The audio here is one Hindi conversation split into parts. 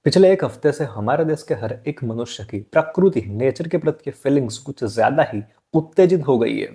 पिछले एक हफ्ते से हमारे देश के हर एक मनुष्य की प्रकृति नेचर के प्रति फीलिंग्स कुछ ज्यादा ही उत्तेजित हो गई है।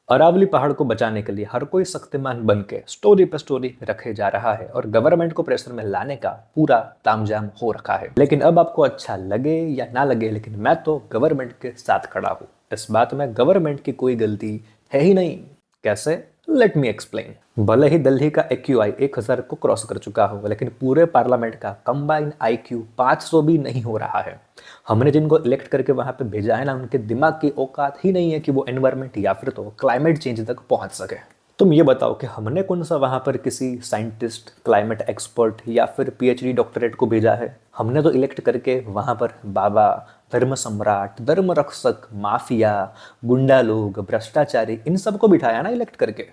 अरावली पहाड़ को बचाने के लिए हर कोई शक्तिमान बन के स्टोरी पे स्टोरी रखे जा रहा है और गवर्नमेंट को प्रेशर में लाने का पूरा तामझाम हो रखा है। लेकिन अब आपको अच्छा लगे या ना लगे, लेकिन मैं तो गवर्नमेंट के साथ खड़ा हूँ। इस बात में गवर्नमेंट की कोई गलती है ही नहीं। कैसे? Let me explain. भले ही दिल्ली का एक्यूआई 1000 को क्रॉस कर चुका हो, लेकिन पूरे पार्लियामेंट का कंबाइंड आईक्यू 500 भी नहीं हो रहा है। हमने जिनको इलेक्ट करके वहां पे भेजा है ना, उनके दिमाग की औकात ही नहीं है कि वो एनवायरमेंट या फिर तो क्लाइमेट चेंज तक पहुंच सके। तुम ये बताओ कि हमने कौन सा वहां पर किसी साइंटिस्ट, क्लाइमेट एक्सपर्ट या फिर पीएचडी डॉक्टरेट को भेजा है? हमने तो इलेक्ट करके वहां पर बाबा, धर्म सम्राट, धर्म रक्षक, माफिया, गुंडा लोग, भ्रष्टाचारी, इन सबको बिठाया ना इलेक्ट करके।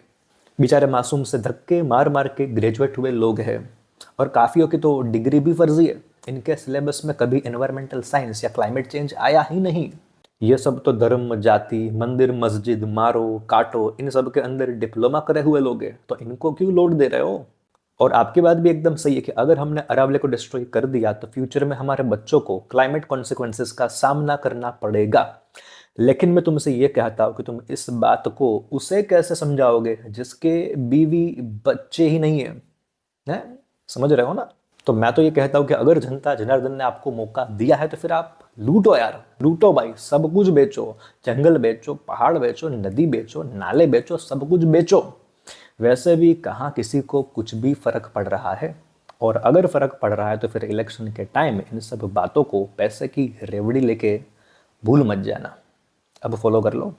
बेचारे मासूम से धक्के मार मार के ग्रेजुएट हुए लोग हैं, और काफियों की तो डिग्री भी फर्जी है। इनके सिलेबस में कभी एनवायरमेंटल साइंस या क्लाइमेट चेंज आया ही नहीं। ये सब तो धर्म, जाति, मंदिर, मस्जिद, मारो काटो, इन सब के अंदर डिप्लोमा करे हुए लोग हैं, तो इनको क्यों लोड दे रहे हो? और आपकी बात भी एकदम सही है कि अगर हमने अरावली को डिस्ट्रॉय कर दिया तो फ्यूचर में हमारे बच्चों को क्लाइमेट कॉन्सिक्वेंसेस का सामना करना पड़ेगा। लेकिन मैं तुमसे ये कहता हूँ कि तुम इस बात को उसे कैसे समझाओगे जिसके बीवी बच्चे ही नहीं है? समझ रहे हो ना? तो मैं तो ये कहता हूँ कि अगर जनता जनार्दन ने आपको मौका दिया है तो फिर आप लूटो यार, लूटो भाई, सब कुछ बेचो। जंगल बेचो, पहाड़ बेचो, नदी बेचो, नाले बेचो, सब कुछ बेचो। वैसे भी कहाँ किसी को कुछ भी फर्क पड़ रहा है। और अगर फर्क पड़ रहा है तो फिर इलेक्शन के टाइम इन सब बातों को पैसे की रेवड़ी लेके भूल मत जाना। अब फॉलो कर लो।